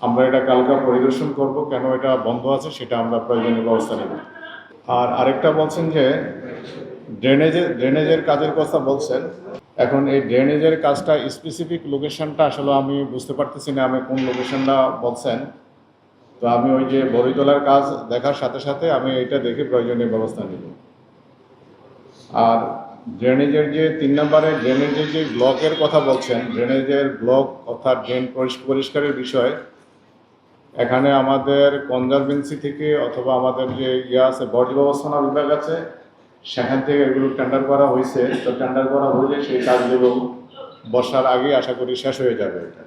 আমরা এটা কালকে পরিদর্শন করব, কেন এটা বন্ধ আছে সেটা আমরা প্রয়োজনীয় ব্যবস্থা নেব। আর আরেকটা বলছেন যে ড্রেনেজের কাজের কথা বলছেন। এখন এই ড্রেনেজের কাজটা স্পেসিফিক লোকেশনটা আসলে আমি বুঝতে পারতেছি না, আমি কোন লোকেশনটা বলছেন। তো আমি ওই যে বড়িতলার কাজ দেখার সাথে সাথে আমি এটা দেখে প্রয়োজনীয় ব্যবস্থা নেব। আর ড্রেনেজের যে 3 নম্বরে ড্রেনেজের যে ব্লকের কথা বলছেন, ড্রেনেজের ব্লক অর্থাৎ ড্রেন পরিষ্কারের বিষয়, এখানে আমাদের কনজারভেন্সি থেকে অথবা আমাদের যে আছে বর্জ্য ব্যবস্থাপনা বিভাগ আছে, সেখান থেকে এগুলো টেন্ডার করা হয়েছে। তো টেন্ডার করা হলে সেই কাজগুলো বর্ষার আগে আশা করি শেষ হয়ে যাবে এটা।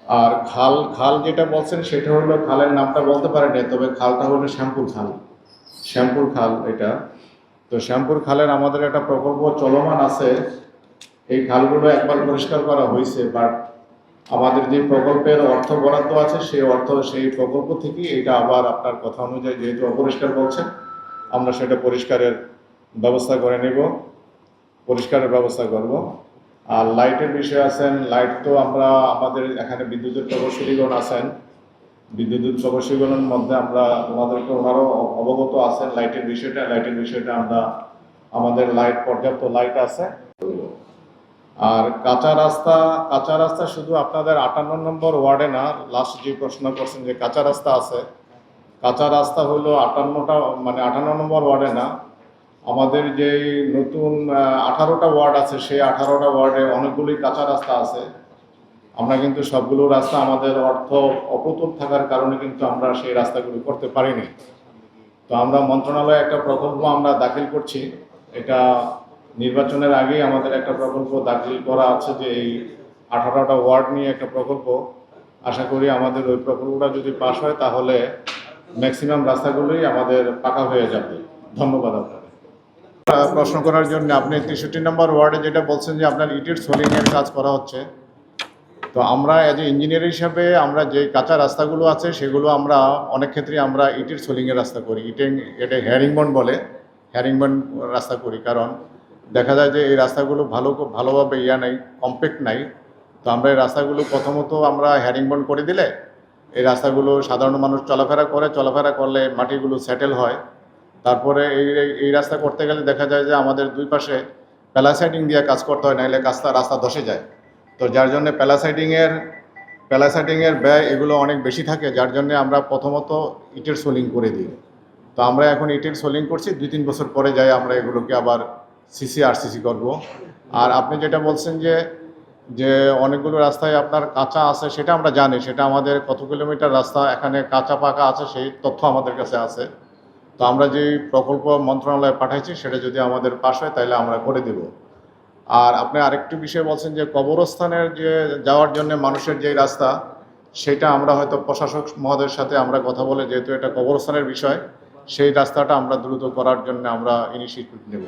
আর খাল খাল যেটা বলছেন সেটা হলো, খালের নামটা বলতে পারেনি, তবে খালটা হলো শ্যামপুর খাল। শ্যামপুর খাল এটা। তো শ্যামপুর খালের আমাদের একটা প্রকল্প চলমান আছে। এই খালগুলো একবার পরিষ্কার করা হয়েছে, বাট আমাদের যে প্রকল্পের অর্থ বরাদ্দ আছে সেই প্রকল্প থেকে এটা আবার আপনার কথা অনুযায়ী যেহেতু অপরিষ্কার বলছেন, আমরা সেটা পরিষ্কারের ব্যবস্থা করে নেব, পরিষ্কারের ব্যবস্থা করব। আর লাইটের বিষয় আছেন, লাইট তো আমরা আমাদের এখানে বিদ্যুতের প্রকৌশলীগণ আছেন, বিদ্যুৎ প্রকৌশলীগণের মধ্যে আমরা ওনারাও অবগত আছেন লাইটের বিষয়টা আমরা আমাদের লাইট পর্যাপ্ত লাইট আছে। আর কাঁচা রাস্তা শুধু আপনাদের 58 নম্বর ওয়ার্ডে না, লাস্ট যে প্রশ্ন করছেন যে কাঁচা রাস্তা আছে, কাঁচা রাস্তা হলো 58টা, মানে 58 নম্বর ওয়ার্ডে না, আমাদের যেই নতুন 18টা ওয়ার্ড আছে, সেই 18টা ওয়ার্ডে অনেকগুলোই কাঁচা রাস্তা আছে। আমরা কিন্তু সবগুলো রাস্তা আমাদের অর্থ অপ্রতুল থাকার কারণে কিন্তু আমরা সেই রাস্তাগুলো করতে পারিনি। তো আমরা মন্ত্রণালয়ে একটা প্রকল্প আমরা দাখিল করছি। এটা নির্বাচনের আগেই আমাদের একটা প্রকল্প দাখিল করা আছে, যে এই 18টা ওয়ার্ড নিয়ে একটা প্রকল্প। আশা করি আমাদের ওই প্রকল্পটা যদি পাস হয় তাহলে ম্যাক্সিমাম রাস্তাগুলোই আমাদের পাকা হয়ে যাবে। ধন্যবাদ আপনাকে প্রশ্ন করার জন্য। আপনি 63 নম্বর ওয়ার্ডে যেটা বলছেন যে আপনার ইটের সোলিংয়ের কাজ করা হচ্ছে, তো আমরা অ্যাজ এ ইঞ্জিনিয়ার হিসাবে আমরা যে কাঁচা রাস্তাগুলো আছে সেগুলো আমরা অনেক ক্ষেত্রে আমরা ইটের সোলিংয়ের রাস্তা করি। এটা হ্যারিংবন বলে, হ্যারিংবন রাস্তা করি, কারণ দেখা যায় যে এই রাস্তাগুলো ভালোভাবে নাই, কম্প্যাক্ট নাই। তো আমরা এই রাস্তাগুলো প্রথমত আমরা হ্যারিংবন করে দিলে এই রাস্তাগুলো সাধারণ মানুষ চলাফেরা করলে মাটিগুলো সেটেল হয়। তারপরে এই রাস্তা করতে গেলে দেখা যায় যে আমাদের দুই পাশে প্যালাসাইডিং দিয়ে কাজ করতে হয়, নাহলে রাস্তা ধসে যায়। তো যার জন্য প্যালাসাইডিংয়ের ব্যয় এগুলো অনেক বেশি থাকে, যার জন্য আমরা প্রথমত ইটের সোলিং করে দিই। তো আমরা এখন ইটের সোলিং করছি, 2-3 বছর পরে যাই আমরা এগুলোকে আবার আরসিসি করব। আর আপনি যেটা বলছেন যে অনেকগুলো রাস্তায় আপনার কাঁচা আছে, সেটা আমরা জানি, সেটা আমাদের কত কিলোমিটার রাস্তা এখানে কাঁচা পাকা আছে সেই তথ্য আমাদের কাছে আছে। তো আমরা যে প্রকল্প মন্ত্রণালয়ে পাঠাইছি সেটা যদি আমাদের পাশ হয় তাহলে আমরা করে দেব। আর আপনি আরেকটি বিষয় বলছেন যে কবরস্থানের যে যাওয়ার জন্য মানুষের যে রাস্তা, সেটা আমরা হয়তো প্রশাসক মহোদয়ের সাথে আমরা কথা বলে, যেহেতু এটা কবরস্থানের বিষয়, সেই রাস্তাটা আমরা দ্রুত করার জন্য আমরা ইনিশিয়েটিভ নেব।